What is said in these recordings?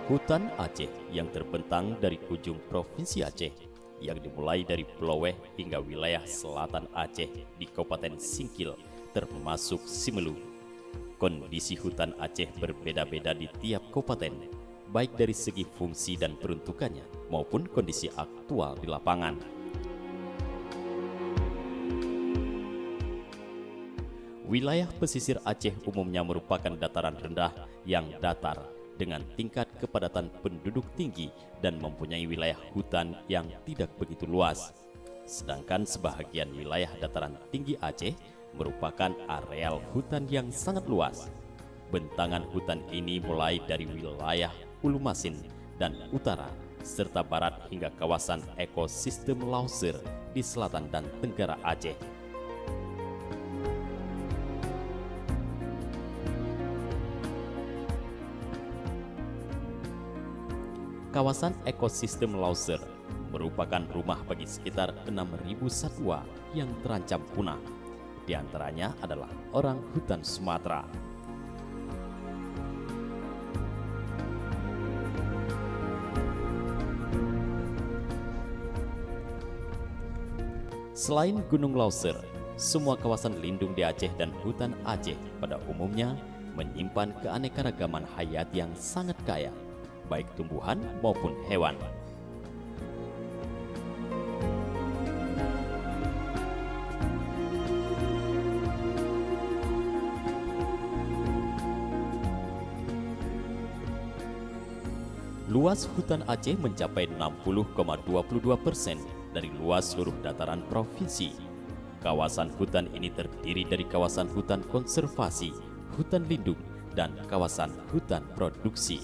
Hutan Aceh yang terbentang dari ujung Provinsi Aceh, yang dimulai dari Peloweh hingga wilayah selatan Aceh di Kabupaten Singkil, termasuk Simelu. Kondisi hutan Aceh berbeda-beda di tiap kabupaten, baik dari segi fungsi dan peruntukannya maupun kondisi aktual di lapangan. Wilayah pesisir Aceh umumnya merupakan dataran rendah yang datar dengan tingkat kepadatan penduduk tinggi dan mempunyai wilayah hutan yang tidak begitu luas. Sedangkan sebahagian wilayah dataran tinggi Aceh merupakan areal hutan yang sangat luas. Bentangan hutan ini mulai dari wilayah Hulu Masin dan utara, serta barat hingga kawasan ekosistem Lauser di selatan dan tenggara Aceh. Kawasan ekosistem Lauser merupakan rumah bagi sekitar 6.000 satwa yang terancam punah. Di antaranya adalah orang hutan Sumatera. Selain Gunung Lauser, semua kawasan lindung di Aceh dan hutan Aceh pada umumnya menyimpan keanekaragaman hayati yang sangat kaya, baik tumbuhan maupun hewan. Luas hutan Aceh mencapai 60,22% dari luas seluruh dataran provinsi. Kawasan hutan ini terdiri dari kawasan hutan konservasi, hutan lindung, dan kawasan hutan produksi.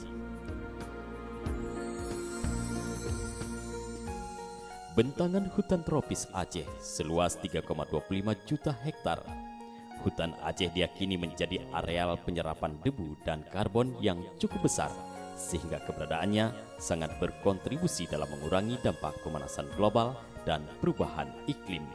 Bentangan hutan tropis Aceh seluas 3,25 juta hektar. Hutan Aceh diyakini menjadi areal penyerapan debu dan karbon yang cukup besar, sehingga keberadaannya sangat berkontribusi dalam mengurangi dampak pemanasan global dan perubahan iklim.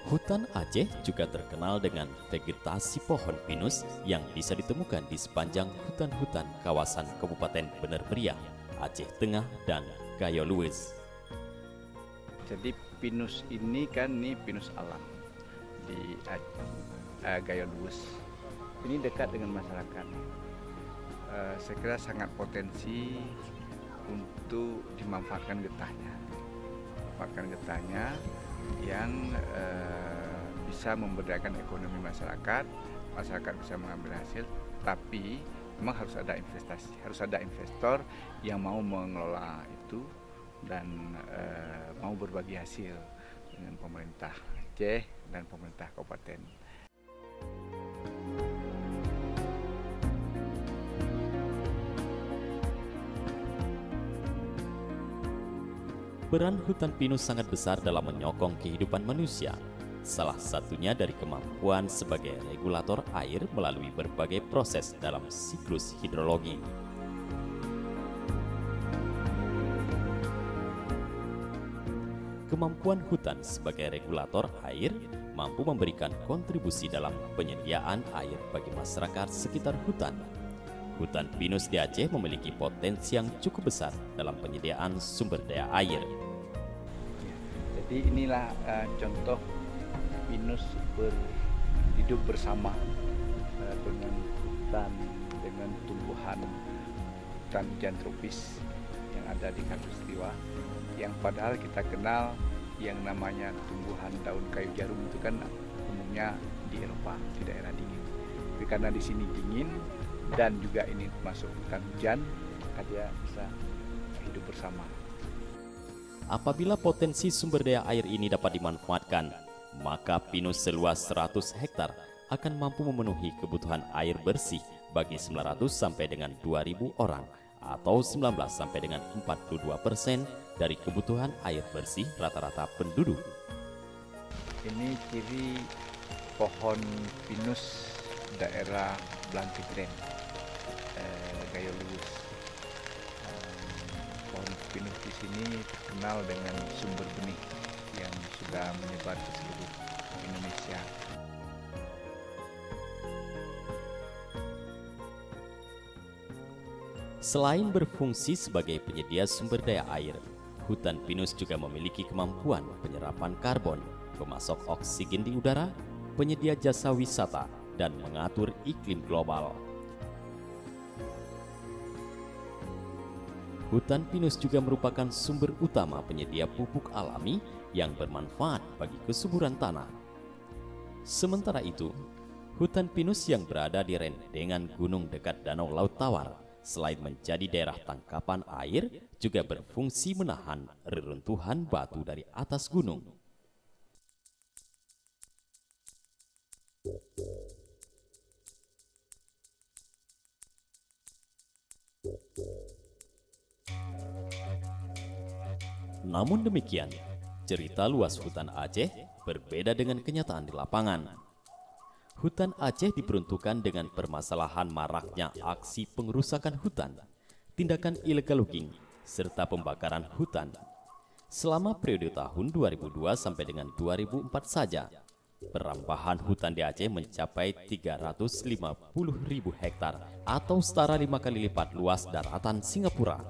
Hutan Aceh juga terkenal dengan vegetasi pohon pinus yang bisa ditemukan di sepanjang hutan-hutan kawasan Kabupaten Bener Meriah, Aceh Tengah, dan Gayo Luwes. Jadi pinus ini kan pinus alam di Gayo Luwes. Ini dekat dengan masyarakat. Saya kira sangat potensi untuk dimanfaatkan getahnya. Manfaatkan getahnya yang bisa memberdayakan ekonomi masyarakat bisa mengambil hasil, tapi memang harus ada investasi, harus ada investor yang mau mengelola itu dan mau berbagi hasil dengan pemerintah Aceh dan pemerintah kabupaten. Peran hutan pinus sangat besar dalam menyokong kehidupan manusia. Salah satunya dari kemampuan sebagai regulator air melalui berbagai proses dalam siklus hidrologi. Kemampuan hutan sebagai regulator air mampu memberikan kontribusi dalam penyediaan air bagi masyarakat sekitar hutan. Hutan pinus di Aceh memiliki potensi yang cukup besar dalam penyediaan sumber daya air. Jadi inilah contoh pinus hidup bersama dengan hutan, dengan tumbuhan hutan hujan tropis yang ada di Khatulistiwa, yang padahal kita kenal yang namanya tumbuhan daun kayu jarum itu kan umumnya di Eropa, di daerah dingin. Tapi karena di sini dingin dan juga ini masuk hutan hujan, maka dia bisa hidup bersama. Apabila potensi sumber daya air ini dapat dimanfaatkan, maka pinus seluas 100 hektar akan mampu memenuhi kebutuhan air bersih bagi 900 sampai dengan 2.000 orang, atau 19 sampai dengan 42% dari kebutuhan air bersih rata-rata penduduk. Ini ciri pohon pinus daerah Blantigren, Gayo Luwes. Pohon pinus di sini terkenal dengan sumber benih yang sudah menyebar ke seluruh Indonesia. Selain berfungsi sebagai penyedia sumber daya air, hutan pinus juga memiliki kemampuan penyerapan karbon, pemasok oksigen di udara, penyedia jasa wisata, dan mengatur iklim global. Hutan pinus juga merupakan sumber utama penyedia pupuk alami yang bermanfaat bagi kesuburan tanah. Sementara itu, hutan pinus yang berada di rendengan gunung dekat Danau Laut Tawar, selain menjadi daerah tangkapan air, juga berfungsi menahan reruntuhan batu dari atas gunung. Namun demikian, cerita luas hutan Aceh berbeda dengan kenyataan di lapangan. Hutan Aceh diperuntukkan dengan permasalahan maraknya aksi pengerusakan hutan, tindakan illegal logging, serta pembakaran hutan. Selama periode tahun 2002 sampai dengan 2004 saja, perambahan hutan di Aceh mencapai 350.000 hektar atau setara 5 kali lipat luas daratan Singapura.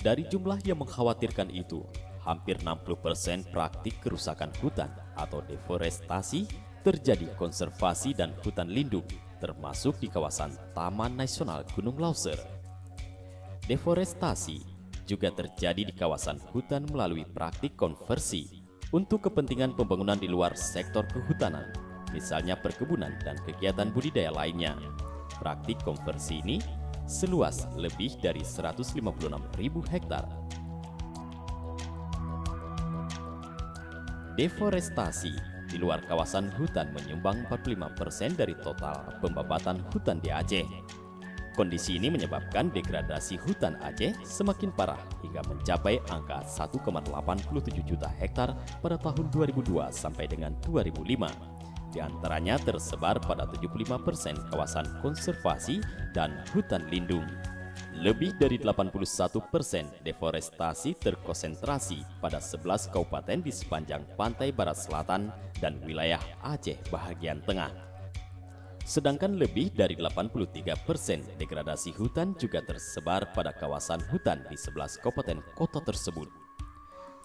Dari jumlah yang mengkhawatirkan itu, hampir 60% praktik kerusakan hutan atau deforestasi terjadi konservasi dan hutan lindung, termasuk di kawasan Taman Nasional Gunung Lauser. Deforestasi juga terjadi di kawasan hutan melalui praktik konversi untuk kepentingan pembangunan di luar sektor kehutanan, misalnya perkebunan dan kegiatan budidaya lainnya. Praktik konversi ini seluas lebih dari 156.000 hektar. Deforestasi di luar kawasan hutan menyumbang 45% dari total pembabatan hutan di Aceh. Kondisi ini menyebabkan degradasi hutan Aceh semakin parah hingga mencapai angka 1,87 juta hektar pada tahun 2002 sampai dengan 2005. Di antaranya tersebar pada 75% kawasan konservasi dan hutan lindung. Lebih dari 81% deforestasi terkonsentrasi pada 11 kabupaten di sepanjang pantai barat selatan dan wilayah Aceh bahagian tengah. Sedangkan lebih dari 83% degradasi hutan juga tersebar pada kawasan hutan di 11 kabupaten kota tersebut.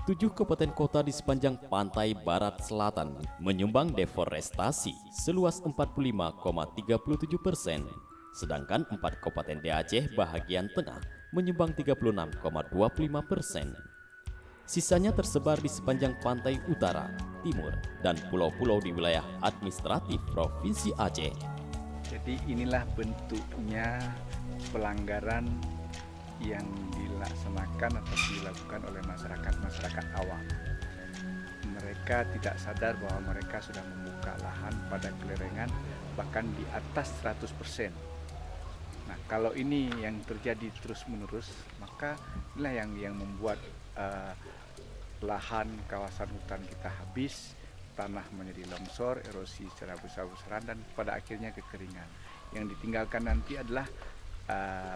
7 kabupaten kota di sepanjang pantai barat selatan menyumbang deforestasi seluas 45,37%, sedangkan 4 kabupaten di Aceh bahagian tengah menyumbang 36,25%. Sisanya tersebar di sepanjang pantai utara, timur, dan pulau-pulau di wilayah administratif Provinsi Aceh. Jadi inilah bentuknya pelanggaran yang dilaksanakan atau dilakukan oleh masyarakat awam. Mereka tidak sadar bahwa mereka sudah membuka lahan pada kelerengan bahkan di atas 100%. Nah, kalau ini yang terjadi terus-menerus, maka inilah yang membuat lahan kawasan hutan kita habis, tanah menjadi longsor, erosi secara besar-besaran, dan pada akhirnya kekeringan. Yang ditinggalkan nanti adalah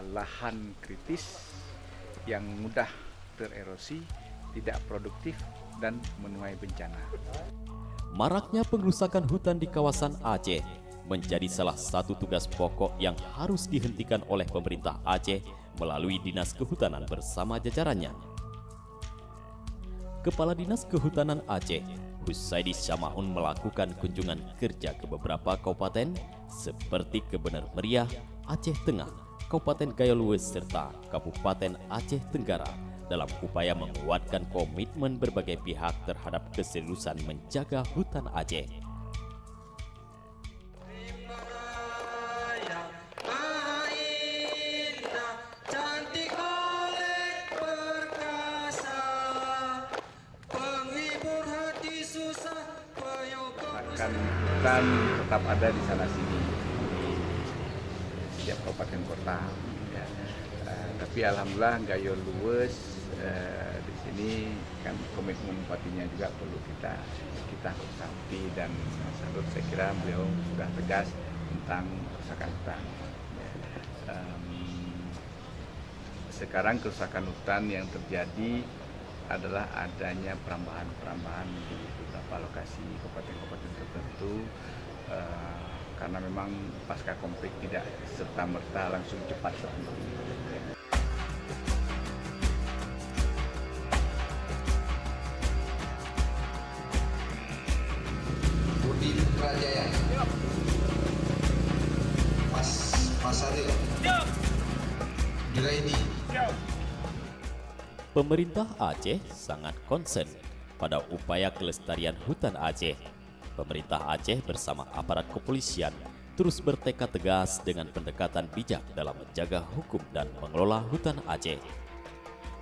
lahan kritis yang mudah tererosi, tidak produktif, dan menuai bencana. Maraknya pengerusakan hutan di kawasan Aceh menjadi salah satu tugas pokok yang harus dihentikan oleh pemerintah Aceh melalui Dinas Kehutanan bersama jajarannya. Kepala Dinas Kehutanan Aceh, Husaidi Syamaun, melakukan kunjungan kerja ke beberapa kabupaten seperti ke Bener Meriah, Aceh Tengah, Kabupaten Gayo Luwes, serta Kabupaten Aceh Tenggara dalam upaya menguatkan komitmen berbagai pihak terhadap keseriusan menjaga hutan Aceh. Bahkan hutan tetap ada di sana sini di setiap kabupaten kota. Ya. Tapi alhamdulillah Gayo Luwes di sini kan komitmen bupatinya juga perlu kita hormati, dan Salut saya kira beliau sudah tegas tentang kerusakan hutan. Ya. Sekarang kerusakan hutan yang terjadi adalah adanya perambahan di beberapa lokasi kabupaten-kabupaten tertentu karena memang pasca konflik tidak serta-merta langsung cepat seperti ini. Budi Putrajaya. Mas Pasaril. Juraidi. Pemerintah Aceh sangat konsen pada upaya kelestarian hutan Aceh. Pemerintah Aceh bersama aparat kepolisian terus bertekad tegas dengan pendekatan bijak dalam menjaga hukum dan mengelola hutan Aceh.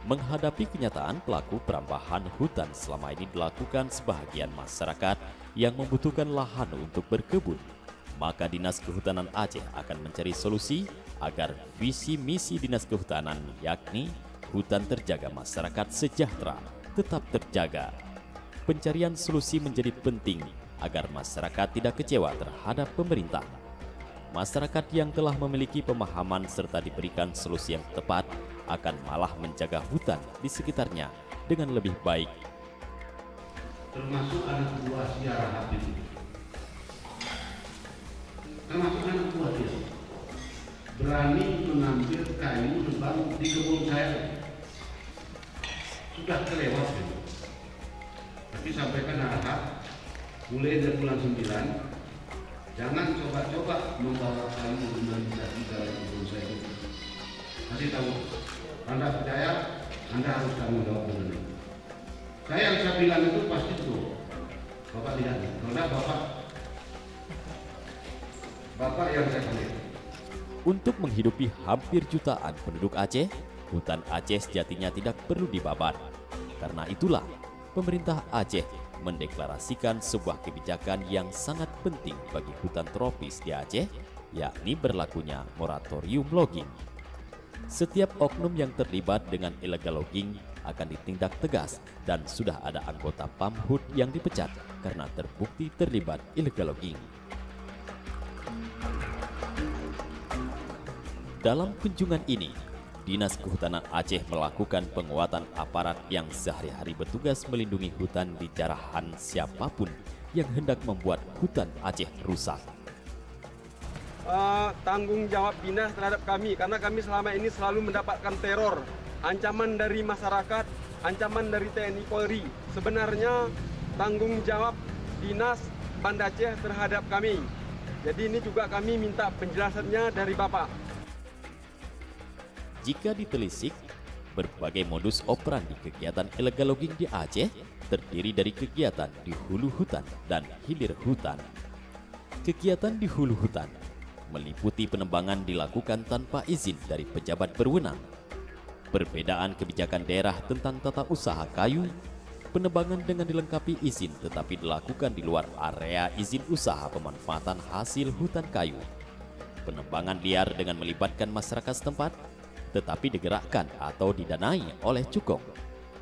Menghadapi kenyataan pelaku perambahan hutan selama ini dilakukan sebahagian masyarakat yang membutuhkan lahan untuk berkebun, maka Dinas Kehutanan Aceh akan mencari solusi agar visi misi Dinas Kehutanan, yakni hutan terjaga masyarakat sejahtera, tetap terjaga. Pencarian solusi menjadi penting agar masyarakat tidak kecewa terhadap pemerintah. Masyarakat yang telah memiliki pemahaman serta diberikan solusi yang tepat akan malah menjaga hutan di sekitarnya dengan lebih baik. Termasuk anak buah Siara Habib. Termasuk anak buah dia. Berani mengambil kayu sebang di kebun saya. Sudah kelewat gitu. Tapi sampaikan arahan mulai dari bulan 9, jangan coba-coba membawa kayu dari kebun saya itu. Kasih tahu, Anda percaya, Anda harus tanggung jawab dengan itu. Yang saya bilang itu pasti betul. Bapak lihat, karena Bapak yang saya panggil. Untuk menghidupi hampir jutaan penduduk Aceh, hutan Aceh sejatinya tidak perlu dibabat. Karena itulah, pemerintah Aceh mendeklarasikan sebuah kebijakan yang sangat penting bagi hutan tropis di Aceh, yakni berlakunya moratorium logging. Setiap oknum yang terlibat dengan illegal logging akan ditindak tegas dan sudah ada anggota Pamhut yang dipecat karena terbukti terlibat illegal logging. Dalam kunjungan ini, Dinas Kehutanan Aceh melakukan penguatan aparat yang sehari-hari bertugas melindungi hutan di jarahan siapapun yang hendak membuat hutan Aceh rusak. Tanggung jawab dinas terhadap kami, karena kami selama ini selalu mendapatkan teror, ancaman dari masyarakat, ancaman dari TNI Polri. Sebenarnya tanggung jawab dinas Banda Aceh terhadap kami. Jadi ini juga kami minta penjelasannya dari Bapak. Jika ditelisik, berbagai modus operandi kegiatan illegal logging di Aceh terdiri dari kegiatan di hulu hutan dan hilir hutan. Kegiatan di hulu hutan meliputi penebangan dilakukan tanpa izin dari pejabat berwenang. Perbedaan kebijakan daerah tentang tata usaha kayu, penebangan dengan dilengkapi izin tetapi dilakukan di luar area izin usaha pemanfaatan hasil hutan kayu. Penebangan liar dengan melibatkan masyarakat setempat, tetapi digerakkan atau didanai oleh cukong,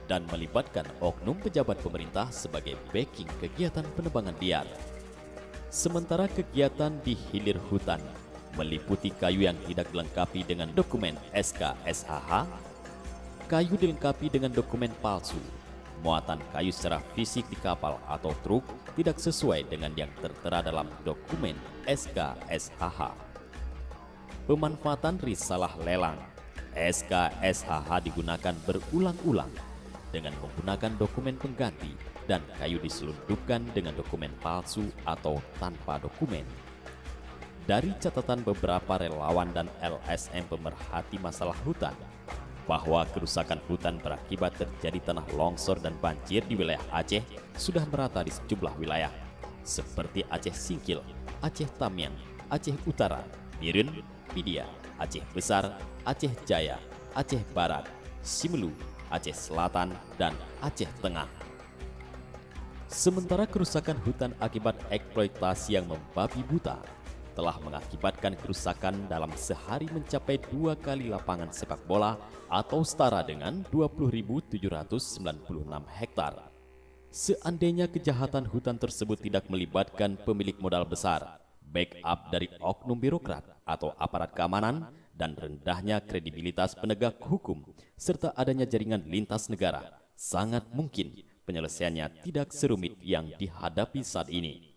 dan melibatkan oknum pejabat pemerintah sebagai backing kegiatan penebangan liar. Sementara kegiatan di hilir hutan meliputi kayu yang tidak dilengkapi dengan dokumen SK/SHH, kayu dilengkapi dengan dokumen palsu, muatan kayu secara fisik di kapal atau truk tidak sesuai dengan yang tertera dalam dokumen SK/SHH. Pemanfaatan risalah lelang SK/SHH digunakan berulang-ulang dengan menggunakan dokumen pengganti dan kayu diselundupkan dengan dokumen palsu atau tanpa dokumen. Dari catatan beberapa relawan dan LSM pemerhati masalah hutan, bahwa kerusakan hutan berakibat terjadi tanah longsor dan banjir di wilayah Aceh sudah merata di sejumlah wilayah, seperti Aceh Singkil, Aceh Tamiang, Aceh Utara, Birun, Pidia, Aceh Besar, Aceh Jaya, Aceh Barat, Simelu, Aceh Selatan, dan Aceh Tengah. Sementara kerusakan hutan akibat eksploitasi yang membabi buta telah mengakibatkan kerusakan dalam sehari mencapai 2 kali lapangan sepak bola atau setara dengan 20.796 hektar. Seandainya kejahatan hutan tersebut tidak melibatkan pemilik modal besar, backup dari oknum birokrat atau aparat keamanan, dan rendahnya kredibilitas penegak hukum, serta adanya jaringan lintas negara, sangat mungkin penyelesaiannya tidak serumit yang dihadapi saat ini.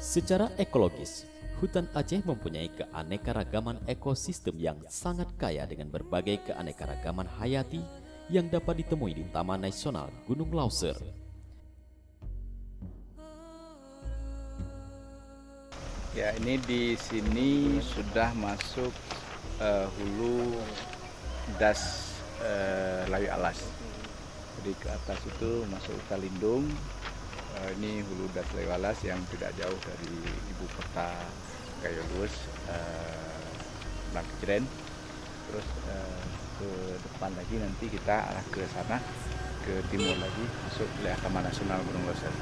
Secara ekologis, hutan Aceh mempunyai keanekaragaman ekosistem yang sangat kaya dengan berbagai keanekaragaman hayati yang dapat ditemui di Taman Nasional Gunung Lauser. Ya, ini di sini sudah masuk hulu das Lawi Alas. Jadi ke atas itu masuk hutan lindung. Ini hulu das Lawi Alas yang tidak jauh dari ibu kota Gayo Luwes, Bangkejren. Terus ke depan lagi nanti kita arah ke sana, ke timur lagi masuk wilayah Taman Nasional Gunung Lauser.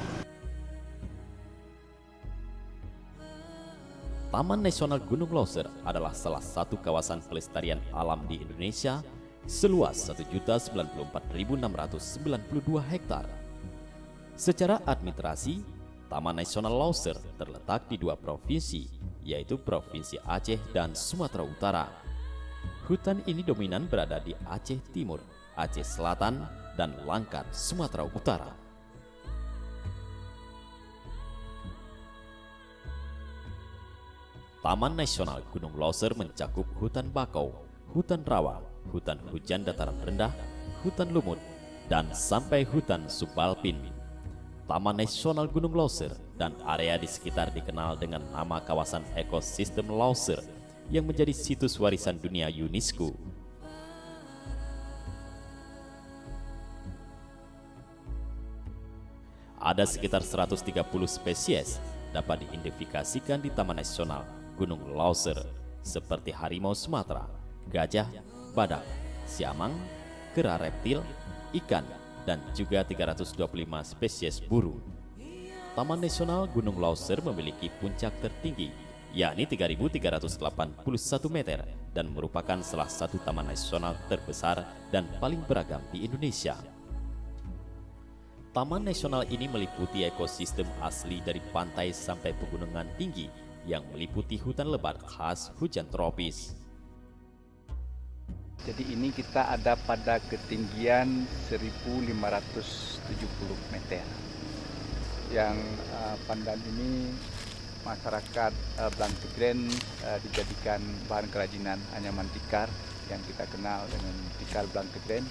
Taman Nasional Gunung Lauser adalah salah satu kawasan pelestarian alam di Indonesia seluas 1.094.692 hektar. Secara administrasi, Taman Nasional Lauser terletak di 2 provinsi, yaitu Provinsi Aceh dan Sumatera Utara. Hutan ini dominan berada di Aceh Timur, Aceh Selatan, dan Langkat, Sumatera Utara. Taman Nasional Gunung Lauser mencakup hutan bakau, hutan rawa, hutan hujan dataran rendah, hutan lumut, dan sampai hutan subalpin. Taman Nasional Gunung Lauser dan area di sekitar dikenal dengan nama kawasan ekosistem Lauser yang menjadi situs warisan dunia UNESCO. Ada sekitar 130 spesies dapat diidentifikasikan di Taman Nasional Gunung Lauser, seperti harimau Sumatera, gajah, badak, siamang, kera reptil, ikan, dan juga 325 spesies burung. Taman Nasional Gunung Lauser memiliki puncak tertinggi, yakni 3.381 meter, dan merupakan salah satu taman nasional terbesar dan paling beragam di Indonesia. Taman nasional ini meliputi ekosistem asli dari pantai sampai pegunungan tinggi yang meliputi hutan lebat khas hujan tropis. Jadi ini kita ada pada ketinggian 1.570 meter. Yang pandan ini masyarakat Bangkejren dijadikan bahan kerajinan anyaman tikar yang kita kenal dengan tikar Bangkejren.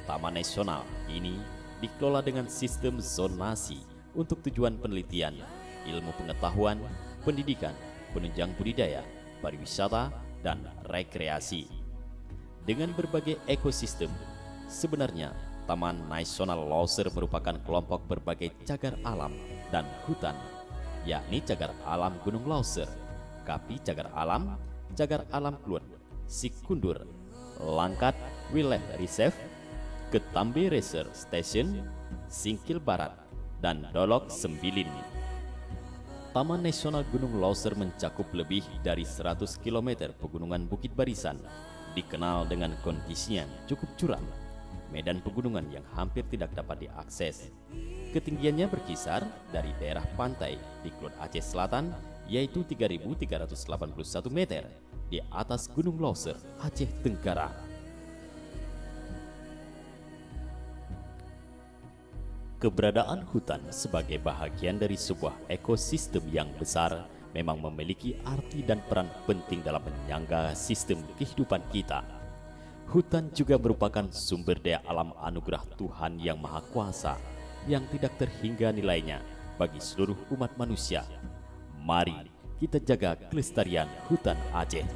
Taman nasional ini dikelola dengan sistem zonasi untuk tujuan penelitian, ilmu pengetahuan, pendidikan, penunjang budidaya, pariwisata, dan rekreasi. Dengan berbagai ekosistem, sebenarnya Taman Nasional Lauser merupakan kelompok berbagai cagar alam dan hutan, yakni cagar alam Gunung Lauser, Kapi Cagar Alam Kluun, Sikundur, Langkat Wildlife Reserve, Ketambe Research Station, Singkil Barat, dan Dolok Sembilin. Taman Nasional Gunung Lauser mencakup lebih dari 100 km pegunungan Bukit Barisan, dikenal dengan kondisinya cukup curam, medan pegunungan yang hampir tidak dapat diakses. Ketinggiannya berkisar dari daerah pantai di Klud Aceh Selatan, yaitu 3.381 meter, di atas Gunung Lauser, Aceh Tenggara. Keberadaan hutan sebagai bahagian dari sebuah ekosistem yang besar memang memiliki arti dan peran penting dalam menyangga sistem kehidupan kita. Hutan juga merupakan sumber daya alam anugerah Tuhan Yang Maha Kuasa yang tidak terhingga nilainya bagi seluruh umat manusia. Mari kita jaga kelestarian hutan Aceh.